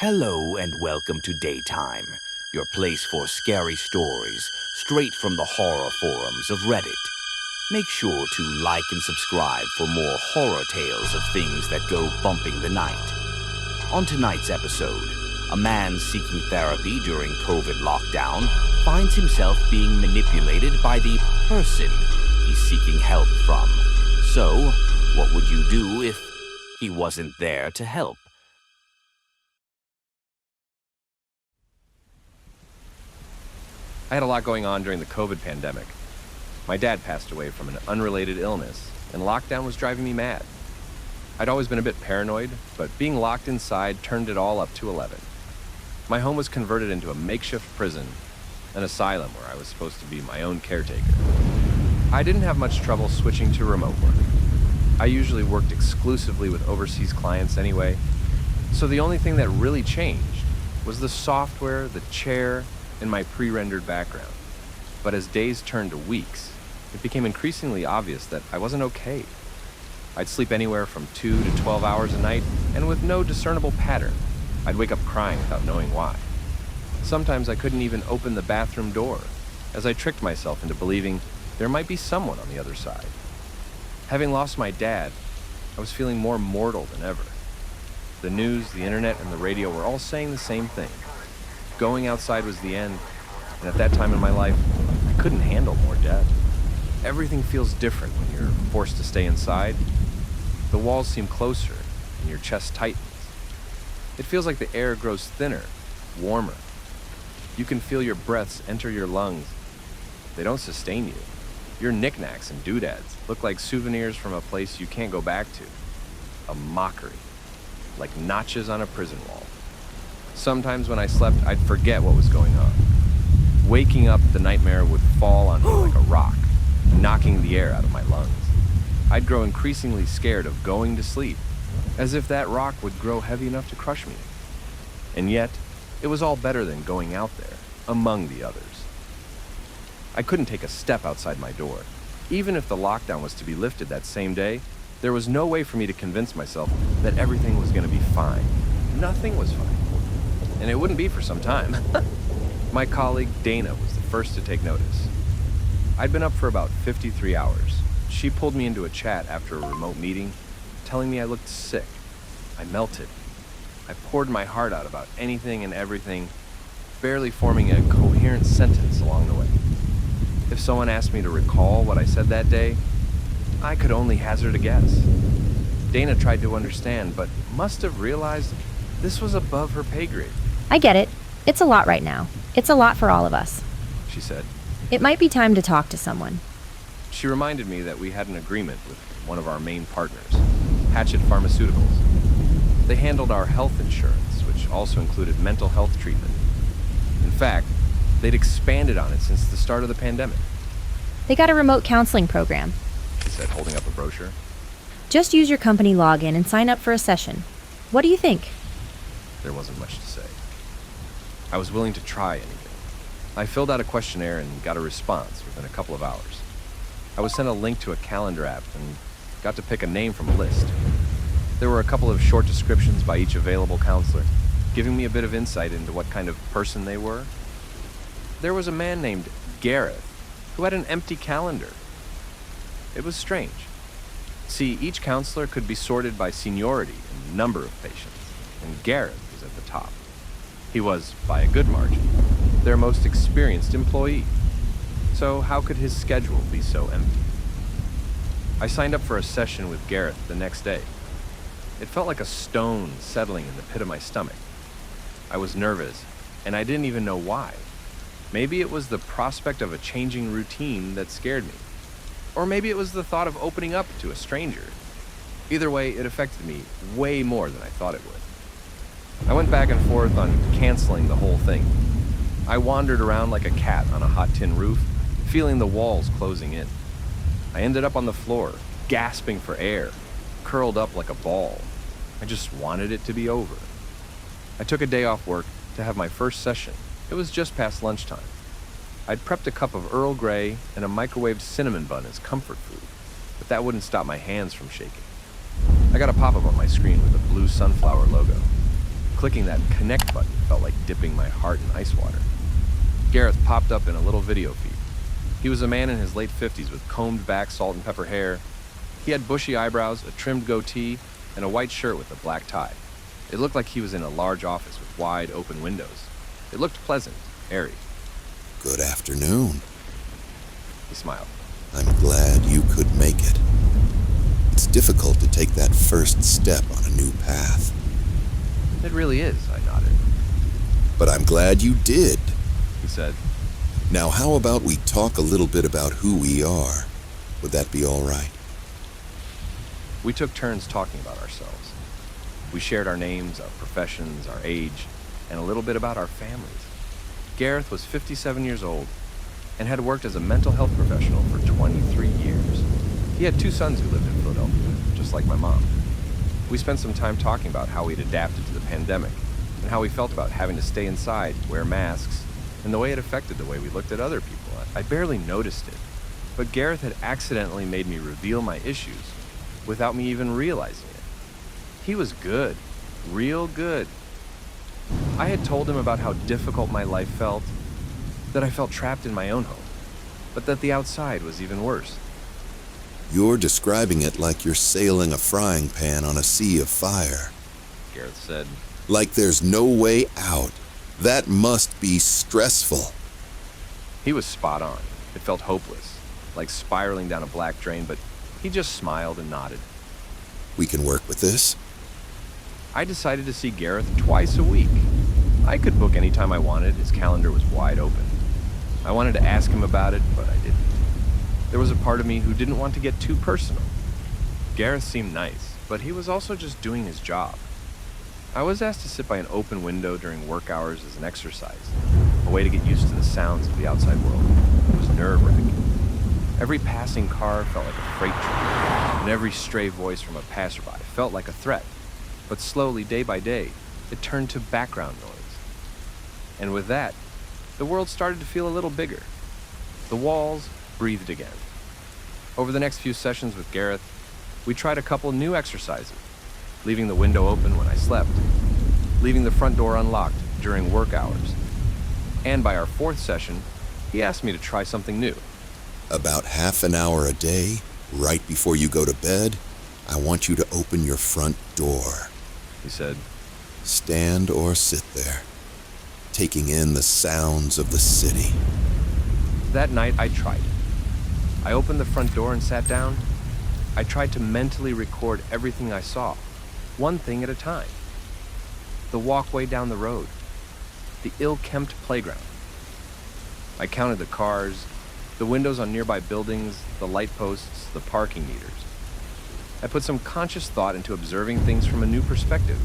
Hello and welcome to Daytime, your place for scary stories straight from the horror forums of Reddit. Make sure to like and subscribe for more horror tales of things that go bumping the night. On tonight's episode, a man seeking therapy during COVID lockdown finds himself being manipulated by the person he's seeking help from. So, what would you do if he wasn't there to help? I had a lot going on during the COVID pandemic. My dad passed away from an unrelated illness, and lockdown was driving me mad. I'd always been a bit paranoid, but being locked inside turned it all up to 11. My home was converted into a makeshift prison, an asylum where I was supposed to be my own caretaker. I didn't have much trouble switching to remote work. I usually worked exclusively with overseas clients anyway, so the only thing that really changed was the software, the chair, and my pre-rendered background. But as days turned to weeks, it became increasingly obvious that I wasn't okay. I'd sleep anywhere from 2 to 12 hours a night, and with no discernible pattern. I'd wake up crying without knowing why. Sometimes I couldn't even open the bathroom door, as I tricked myself into believing there might be someone on the other side. Having lost my dad, I was feeling more mortal than ever. The news, the internet, and the radio were all saying the same thing. Going outside was the end, and at that time in my life, I couldn't handle more death. Everything feels different when you're forced to stay inside. The walls seem closer, and your chest tightens. It feels like the air grows thinner, warmer. You can feel your breaths enter your lungs. They don't sustain you. Your knickknacks and doodads look like souvenirs from a place you can't go back to. A mockery, like notches on a prison wall. Sometimes when I slept, I'd forget what was going on. Waking up, the nightmare would fall on me like a rock, knocking the air out of my lungs. I'd grow increasingly scared of going to sleep, as if that rock would grow heavy enough to crush me. And yet, it was all better than going out there, among the others. I couldn't take a step outside my door. Even if the lockdown was to be lifted that same day, there was no way for me to convince myself that everything was going to be fine. Nothing was fine. And it wouldn't be for some time. My colleague, Dana, was the first to take notice. I'd been up for about 53 hours. She pulled me into a chat after a remote meeting, telling me I looked sick. I melted. I poured my heart out about anything and everything, barely forming a coherent sentence along the way. If someone asked me to recall what I said that day, I could only hazard a guess. Dana tried to understand, but must have realized this was above her pay grade. I get it. It's a lot right now. It's a lot for all of us, she said. It might be time to talk to someone. She reminded me that we had an agreement with one of our main partners, Hatchet Pharmaceuticals. They handled our health insurance, which also included mental health treatment. In fact, they'd expanded on it since the start of the pandemic. They got a remote counseling program, She said, holding up a brochure. Just use your company login and sign up for a session. What do you think? There wasn't much to say. I was willing to try anything. I filled out a questionnaire and got a response within a couple of hours. I was sent a link to a calendar app and got to pick a name from a list. There were a couple of short descriptions by each available counselor, giving me a bit of insight into what kind of person they were. There was a man named Gareth who had an empty calendar. It was strange. See, each counselor could be sorted by seniority and number of patients, and Gareth was at the top. He was, by a good margin, their most experienced employee. So how could his schedule be so empty? I signed up for a session with Gareth the next day. It felt like a stone settling in the pit of my stomach. I was nervous, and I didn't even know why. Maybe it was the prospect of a changing routine that scared me. Or maybe it was the thought of opening up to a stranger. Either way, it affected me way more than I thought it would. I went back and forth on canceling the whole thing. I wandered around like a cat on a hot tin roof, feeling the walls closing in. I ended up on the floor, gasping for air, curled up like a ball. I just wanted it to be over. I took a day off work to have my first session. It was just past lunchtime. I'd prepped a cup of Earl Grey and a microwaved cinnamon bun as comfort food, but that wouldn't stop my hands from shaking. I got a pop-up on my screen with a blue sunflower logo. Clicking that connect button felt like dipping my heart in ice water. Gareth popped up in a little video feed. He was a man in his late 50s with combed back salt and pepper hair. He had bushy eyebrows, a trimmed goatee, and a white shirt with a black tie. It looked like he was in a large office with wide open windows. It looked pleasant, airy. Good afternoon. He smiled. I'm glad you could make it. It's difficult to take that first step on a new path. It really is, I nodded. But I'm glad you did. He said. Now how about we talk a little bit about who we are? Would that be all right? We took turns talking about ourselves. We shared our names, our professions, our age, and a little bit about our families. Gareth was 57 years old and had worked as a mental health professional for 23 years. He had 2 sons who lived in Philadelphia, just like my mom. We spent some time talking about how we'd adapted to the pandemic and how we felt about having to stay inside, wear masks, and the way it affected the way we looked at other people. I barely noticed it, but Gareth had accidentally made me reveal my issues without me even realizing it. He was good, real good. I had told him about how difficult my life felt, that I felt trapped in my own home, but that the outside was even worse. You're describing it like you're sailing a frying pan on a sea of fire. Gareth said. Like there's no way out. That must be stressful. He was spot on. It felt hopeless, like spiraling down a black drain, but he just smiled and nodded. We can work with this. I decided to see Gareth twice a week. I could book any time I wanted. His calendar was wide open. I wanted to ask him about it, but I didn't. There was a part of me who didn't want to get too personal. Gareth seemed nice, but he was also just doing his job. I was asked to sit by an open window during work hours as an exercise, a way to get used to the sounds of the outside world. It was nerve-wracking. Every passing car felt like a freight train, and every stray voice from a passerby felt like a threat. But slowly, day by day, it turned to background noise. And with that, the world started to feel a little bigger. The walls breathed again. Over the next few sessions with Gareth, we tried a couple new exercises, leaving the window open when I slept, leaving the front door unlocked during work hours. And by our 4th session, he asked me to try something new. About half an hour a day, right before you go to bed, I want you to open your front door. He said. Stand or sit there, taking in the sounds of the city. That night, I tried it. I opened the front door and sat down. I tried to mentally record everything I saw, one thing at a time. The walkway down the road, the ill-kempt playground. I counted the cars, the windows on nearby buildings, the light posts, the parking meters. I put some conscious thought into observing things from a new perspective.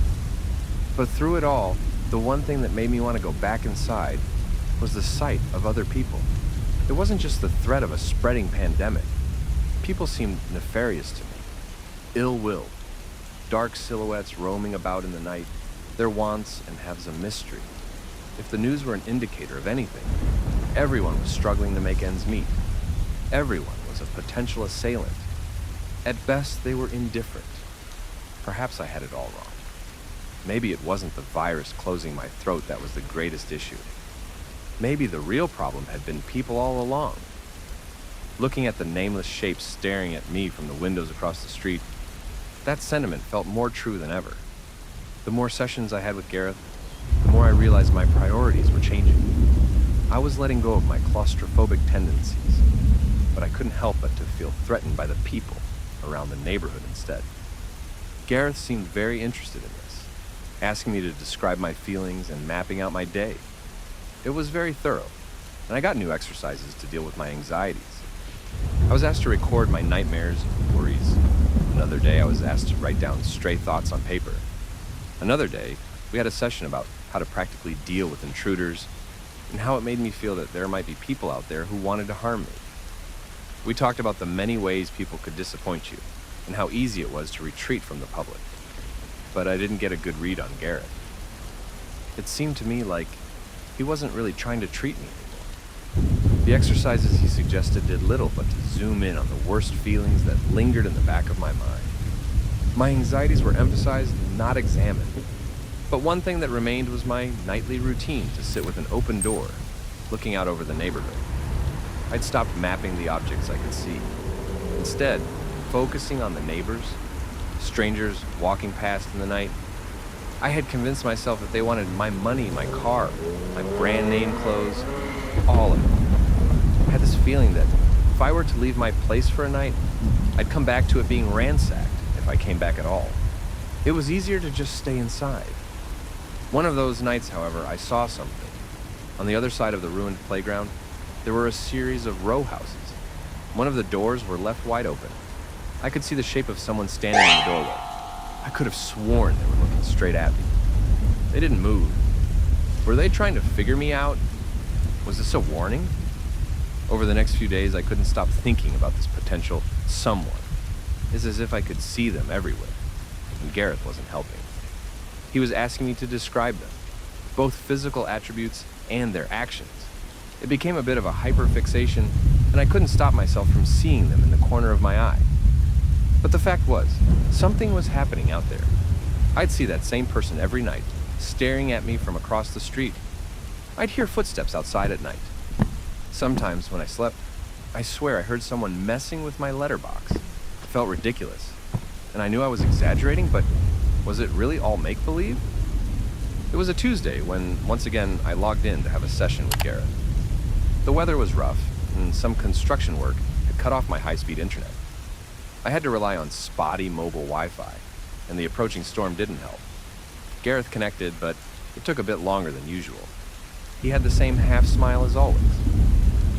But through it all, the one thing that made me want to go back inside was the sight of other people. It wasn't just the threat of a spreading pandemic. People seemed nefarious to me, ill-willed, dark silhouettes roaming about in the night, their wants and haves a mystery. If the news were an indicator of anything, everyone was struggling to make ends meet. Everyone was a potential assailant. At best, they were indifferent. Perhaps I had it all wrong. Maybe it wasn't the virus closing my throat that was the greatest issue. Maybe the real problem had been people all along. Looking at the nameless shapes staring at me from the windows across the street, that sentiment felt more true than ever. The more sessions I had with Gareth, the more I realized my priorities were changing. I was letting go of my claustrophobic tendencies, but I couldn't help but to feel threatened by the people around the neighborhood instead. Gareth seemed very interested in this, asking me to describe my feelings and mapping out my day. It was very thorough, and I got new exercises to deal with my anxieties. I was asked to record my nightmares and worries. Another day, I was asked to write down stray thoughts on paper. Another day, we had a session about how to practically deal with intruders and how it made me feel that there might be people out there who wanted to harm me. We talked about the many ways people could disappoint you and how easy it was to retreat from the public. But I didn't get a good read on Gareth. It seemed to me like he wasn't really trying to treat me anymore. The exercises he suggested did little but to zoom in on the worst feelings that lingered in the back of my mind. My anxieties were emphasized, not examined. But one thing that remained was my nightly routine to sit with an open door, looking out over the neighborhood. I'd stopped mapping the objects I could see. Instead, focusing on the neighbors, strangers walking past in the night. I had convinced myself that they wanted my money, my car, my brand name clothes, all of it. I had this feeling that if I were to leave my place for a night, I'd come back to it being ransacked if I came back at all. It was easier to just stay inside. One of those nights, however, I saw something. On the other side of the ruined playground, there were a series of row houses. One of the doors were left wide open. I could see the shape of someone standing in the doorway. I could have sworn they were looking straight at me. They didn't move. Were they trying to figure me out? Was this a warning? Over the next few days, I couldn't stop thinking about this potential someone. It's as if I could see them everywhere, and Gareth wasn't helping. He was asking me to describe them, both physical attributes and their actions. It became a bit of a hyperfixation, and I couldn't stop myself from seeing them in the corner of my eye. But the fact was, something was happening out there. I'd see that same person every night, staring at me from across the street. I'd hear footsteps outside at night. Sometimes when I slept, I swear I heard someone messing with my letterbox. It felt ridiculous, and I knew I was exaggerating, but was it really all make-believe? It was a Tuesday when, once again, I logged in to have a session with Gareth. The weather was rough, and some construction work had cut off my high-speed internet. I had to rely on spotty mobile Wi-Fi, and the approaching storm didn't help. Gareth connected, but it took a bit longer than usual. He had the same half-smile as always.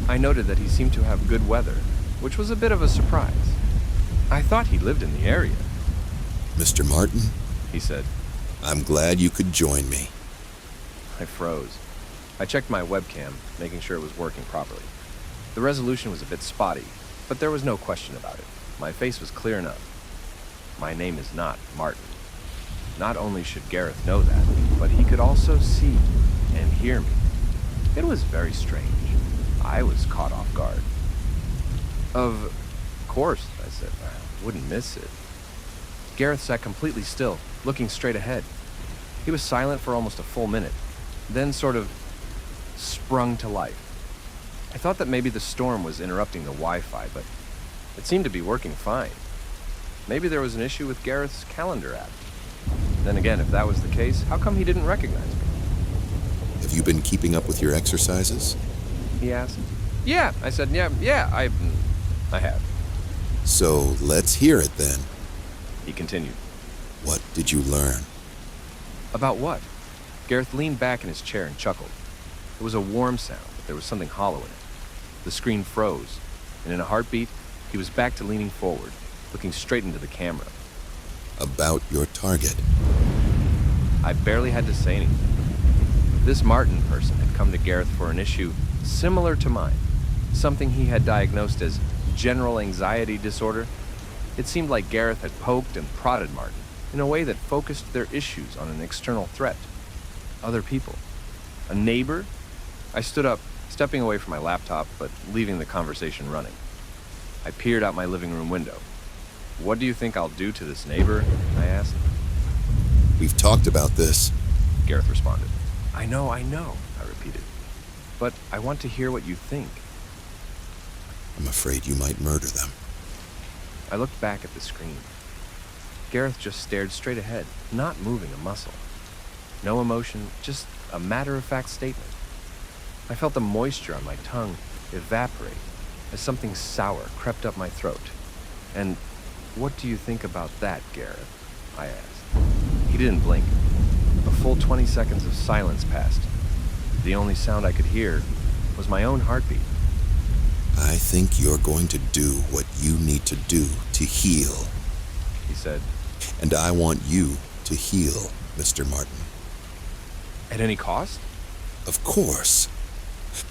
I noted that he seemed to have good weather, which was a bit of a surprise. I thought he lived in the area. Mr. Martin, He said. I'm glad you could join me. I froze. I checked my webcam, making sure it was working properly. The resolution was a bit spotty, but there was no question about it. My face was clear enough. My name is not Martin. Not only should Gareth know that, but he could also see and hear me. It was very strange. I was caught off guard. Of course, I said. I wouldn't miss it. Gareth sat completely still, looking straight ahead. He was silent for almost a full minute, then sort of sprung to life. I thought that maybe the storm was interrupting the Wi-Fi, but it seemed to be working fine. Maybe there was an issue with Gareth's calendar app. Then again, if that was the case, how come he didn't recognize me? Have you been keeping up with your exercises? He asked. Yeah, I said, yeah, I have. So let's hear it then. He continued. What did you learn? About what? Gareth leaned back in his chair and chuckled. It was a warm sound, but there was something hollow in it. The screen froze, and in a heartbeat, he was back to leaning forward, looking straight into the camera. About your target. I barely had to say anything. This Martin person had come to Gareth for an issue similar to mine, something he had diagnosed as general anxiety disorder. It seemed like Gareth had poked and prodded Martin in a way that focused their issues on an external threat. Other people. A neighbor? I stood up, stepping away from my laptop, but leaving the conversation running. I peered out my living room window. What do you think I'll do to this neighbor? I asked. We've talked about this. Gareth responded. I know, I repeated. But I want to hear what you think. I'm afraid you might murder them. I looked back at the screen. Gareth just stared straight ahead, not moving a muscle. No emotion, just a matter-of-fact statement. I felt the moisture on my tongue evaporate as something sour crept up my throat. And what do you think about that, Gareth? I asked. He didn't blink. A full 20 seconds of silence passed. The only sound I could hear was my own heartbeat. I think you're going to do what you need to do to heal. He said. And I want you to heal, Mr. Martin. At any cost? Of course.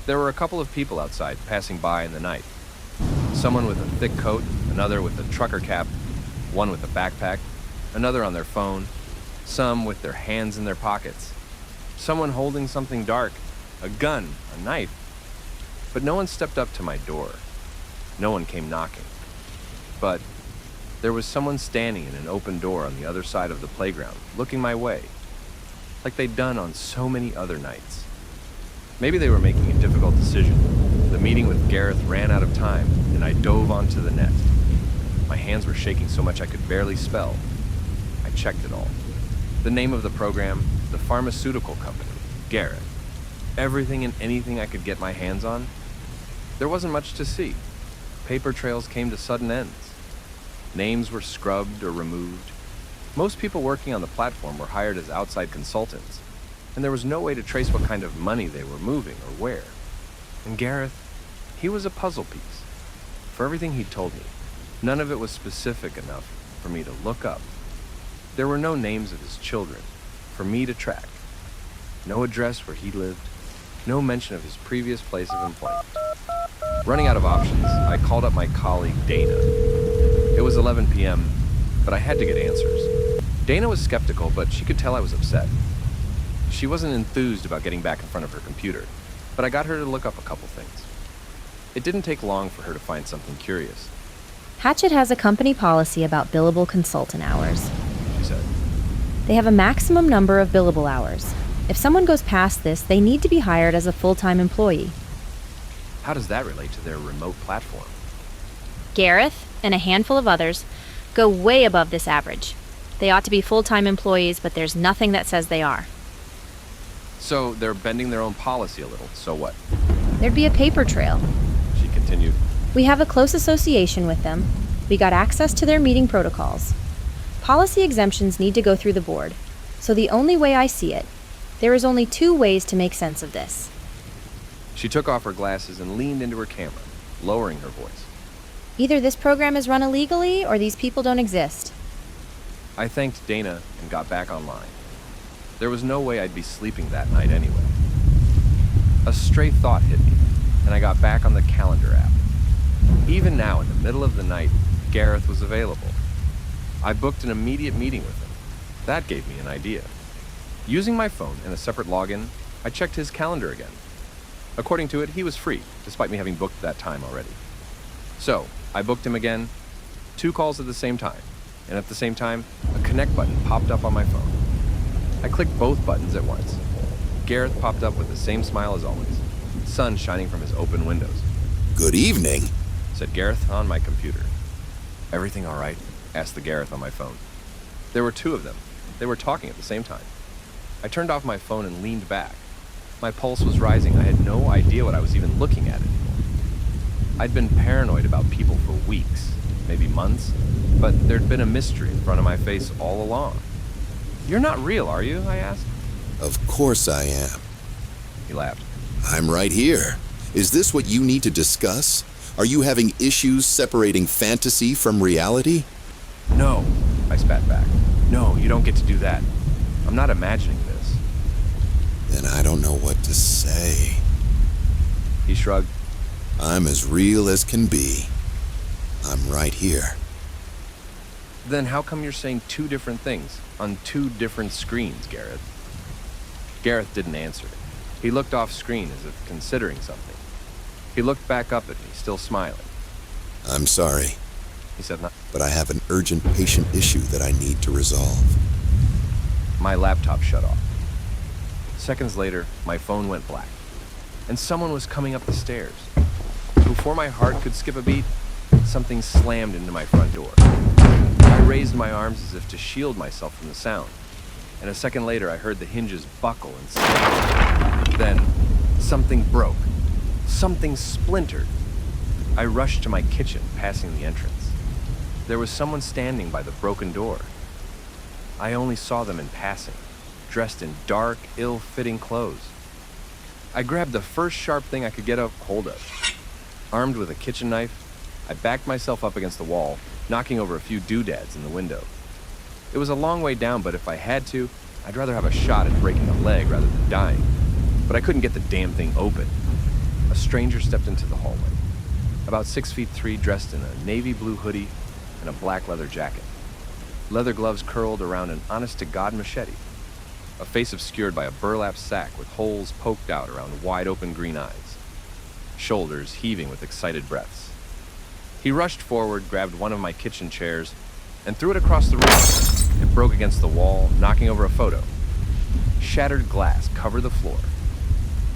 There were a couple of people outside passing by in the night. Someone with a thick coat, another with a trucker cap, one with a backpack, another on their phone, some with their hands in their pockets, someone holding something dark, a gun, a knife. But no one stepped up to my door. No one came knocking. But there was someone standing in an open door on the other side of the playground, looking my way. like they'd done on so many other nights. Maybe they were making a difficult decision. The meeting with Gareth ran out of time, and I dove onto the net. My hands were shaking so much I could barely spell. I checked it all. The name of the program, the pharmaceutical company, Gareth. Everything and anything I could get my hands on. There wasn't much to see. Paper trails came to sudden ends. Names were scrubbed or removed. Most people working on the platform were hired as outside consultants, and there was no way to trace what kind of money they were moving or where. And Gareth, he was a puzzle piece. For everything he'd told me, none of it was specific enough for me to look up. There were no names of his children for me to track. No address where he lived. No mention of his previous place of employment. Running out of options, I called up my colleague Dana. It was 11 p.m., but I had to get answers. Dana was skeptical, but she could tell I was upset. She wasn't enthused about getting back in front of her computer, but I got her to look up a couple things. It didn't take long for her to find something curious. Hatchet has a company policy about billable consultant hours. She said. They have a maximum number of billable hours. If someone goes past this, they need to be hired as a full-time employee. How does that relate to their remote platform? Gareth and a handful of others go way above this average. They ought to be full-time employees, but there's nothing that says they are. So they're bending their own policy a little, so what? There'd be a paper trail. She continued. We have a close association with them. We got access to their meeting protocols. Policy exemptions need to go through the board. So the only way I see it, there is only two ways to make sense of this. She took off her glasses and leaned into her camera, lowering her voice. Either this program is run illegally or these people don't exist. I thanked Dana and got back online. There was no way I'd be sleeping that night anyway. A stray thought hit me, and I got back on the calendar app. Even now, in the middle of the night, Gareth was available. I booked an immediate meeting with him. That gave me an idea. Using my phone and a separate login, I checked his calendar again. According to it, he was free, despite me having booked that time already. So, I booked him again, 2 calls at the same time, and at the same time, a connect button popped up on my phone. I clicked both buttons at once. Gareth popped up with the same smile as always, sun shining from his open windows. Good evening, Said Gareth on my computer. Everything all right? Asked the Gareth on my phone. There were 2 of them. They were talking at the same time. I turned off my phone and leaned back. My pulse was rising. I had no idea what I was even looking at anymore. I'd been paranoid about people for weeks, maybe months, but there'd been a mystery in front of my face all along. You're not real, are you? I asked. Of course I am. He laughed. I'm right here. Is this what you need to discuss? Are you having issues separating fantasy from reality? No, I spat back. No, you don't get to do that. I'm not imagining this. Then I don't know what to say. He shrugged. I'm as real as can be. I'm right here. Then how come you're saying 2 different things on 2 different screens, Gareth? Gareth didn't answer. He looked off screen as if considering something. He looked back up at me, still smiling. I'm sorry, He said, but I have an urgent patient issue that I need to resolve. My laptop shut off. Seconds later, my phone went black, and someone was coming up the stairs. Before my heart could skip a beat, something slammed into my front door. I raised my arms as if to shield myself from the sound, and a second later I heard the hinges buckle and snap. Then, something broke. Something splintered. I rushed to my kitchen, passing the entrance. There was someone standing by the broken door. I only saw them in passing, dressed in dark, ill-fitting clothes. I grabbed the first sharp thing I could get a hold of. Armed with a kitchen knife, I backed myself up against the wall, knocking over a few doodads in the window. It was a long way down, but if I had to, I'd rather have a shot at breaking a leg rather than dying. But I couldn't get the damn thing open. A stranger stepped into the hallway, about 6'3", dressed in a navy blue hoodie and a black leather jacket. Leather gloves curled around an honest-to-God machete. A face obscured by a burlap sack with holes poked out around wide-open green eyes. Shoulders heaving with excited breaths. He rushed forward, grabbed one of my kitchen chairs, and threw it across the room. It broke against the wall, knocking over a photo. Shattered glass covered the floor.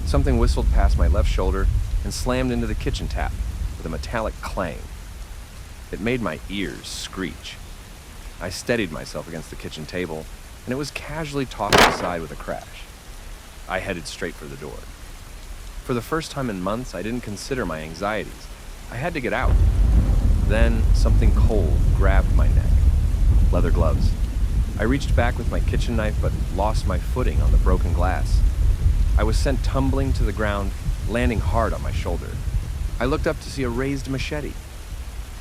Something whistled past my left shoulder and slammed into the kitchen tap with a metallic clang. It made my ears screech. I steadied myself against the kitchen table, and it was casually tossed aside with a crash. I headed straight for the door. For the first time in months, I didn't consider my anxieties. I had to get out. Then, something cold grabbed my neck. Leather gloves. I reached back with my kitchen knife, but lost my footing on the broken glass. I was sent tumbling to the ground, landing hard on my shoulder. I looked up to see a raised machete.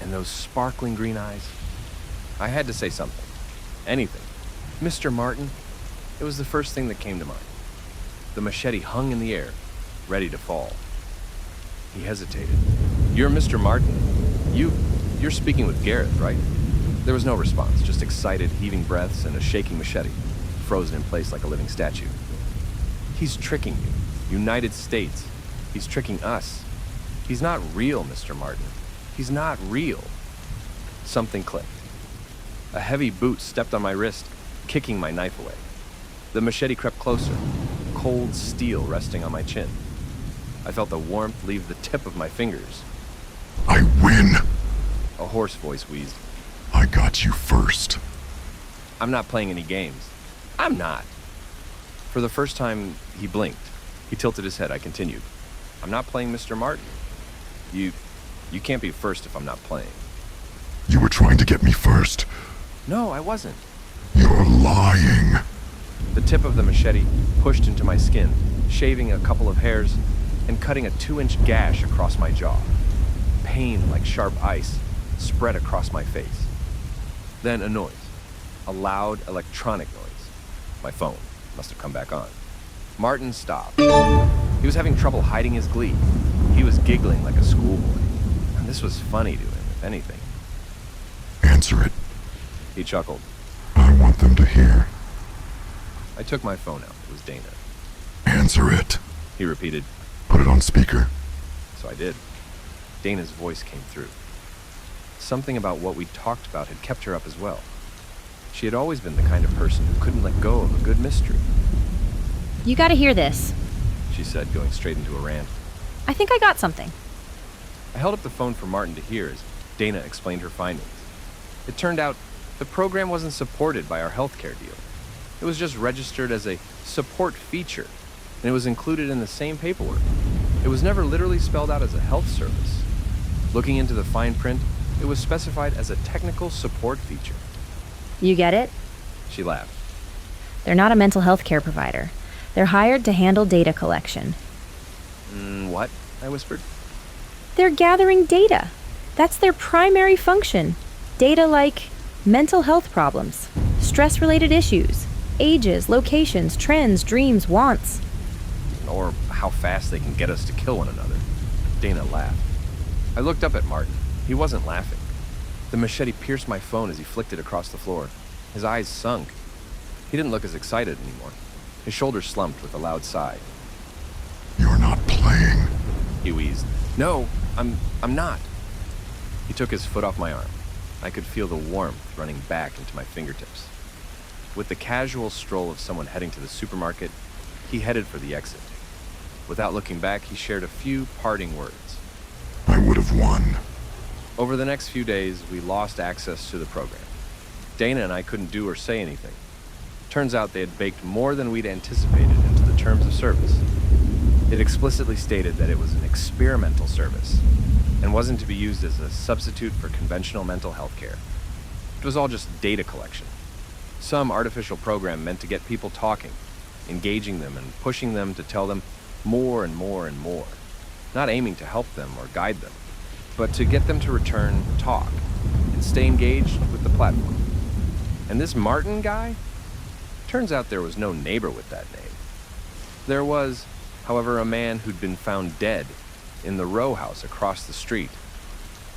And those sparkling green eyes. I had to say something. Anything. Mr. Martin. It was the first thing that came to mind. The machete hung in the air, ready to fall. He hesitated. "You're Mr. Martin. You're speaking with Gareth, right?" There was no response, just excited, heaving breaths and a shaking machete, frozen in place like a living statue. "He's tricking you. United States. He's tricking us. He's not real, Mr. Martin. He's not real." Something clicked. A heavy boot stepped on my wrist, kicking my knife away. The machete crept closer, cold steel resting on my chin. I felt the warmth leave the tip of my fingers. "I win. A hoarse voice wheezed. I got you first." "I'm not playing any games." "I'm not." For the first time, he blinked. He tilted his head. I continued. "I'm not playing Mr. Martin. You can't be first if I'm not playing." "You were trying to get me first." "No, I wasn't." "You're lying." The tip of the machete pushed into my skin, shaving a couple of hairs and cutting a 2-inch gash across my jaw. Pain, like sharp ice, spread across my face. Then a noise. A loud electronic noise. My phone must have come back on. Martin stopped. He was having trouble hiding his glee. He was giggling like a schoolboy. And this was funny to him, if anything. "Answer it. He chuckled. I want them to hear." I took my phone out. It was Dana. "Answer it." He repeated. "Put it on speaker." So I did. Dana's voice came through. Something about what we talked about had kept her up as well. She had always been the kind of person who couldn't let go of a good mystery. You gotta hear this. She said, going straight into a rant. I think I got something. I held up the phone for Martin to hear as Dana explained her findings. It turned out the program wasn't supported by our healthcare deal. It was just registered as a support feature, and it was included in the same paperwork. It was never literally spelled out as a health service. Looking into the fine print, it was specified as a technical support feature. You get it? She laughed. They're not a mental health care provider. They're hired to handle data collection. What? I whispered. They're gathering data. That's their primary function. Data like mental health problems, stress-related issues, ages, locations, trends, dreams, wants. Or how fast they can get us to kill one another. Dana laughed. I looked up at Martin. He wasn't laughing. The machete pierced my phone as he flicked it across the floor. His eyes sunk. He didn't look as excited anymore. His shoulders slumped with a loud sigh. "You're not playing." He wheezed. "No, I'm not." He took his foot off my arm. I could feel the warmth running back into my fingertips. With the casual stroll of someone heading to the supermarket, he headed for the exit. Without looking back, he shared a few parting words. "I would have won." Over the next few days, we lost access to the program. Dana and I couldn't do or say anything. Turns out they had baked more than we'd anticipated into the terms of service. It explicitly stated that it was an experimental service and wasn't to be used as a substitute for conventional mental health care. It was all just data collection. Some artificial program meant to get people talking, engaging them and pushing them to tell them more and more and more. Not aiming to help them or guide them, but to get them to return talk and stay engaged with the platform. And this Martin guy? Turns out there was no neighbor with that name. There was, however, a man who'd been found dead in the row house across the street,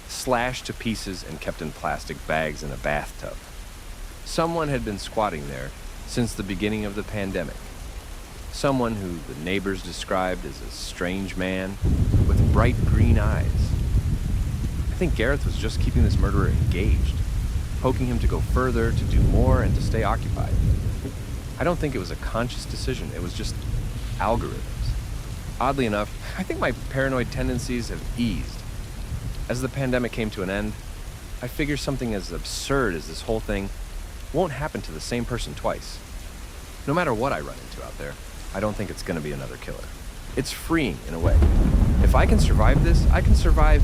slashed to pieces and kept in plastic bags in a bathtub. Someone had been squatting there since the beginning of the pandemic. Someone who the neighbors described as a strange man with bright green eyes. I think Gareth was just keeping this murderer engaged, poking him to go further, to do more, and to stay occupied. I don't think it was a conscious decision. It was just algorithms. Oddly enough, I think my paranoid tendencies have eased. As the pandemic came to an end, I figure something as absurd as this whole thing won't happen to the same person twice. No matter what I run into out there, I don't think it's going to be another killer. It's freeing in a way. If I can survive this, I can survive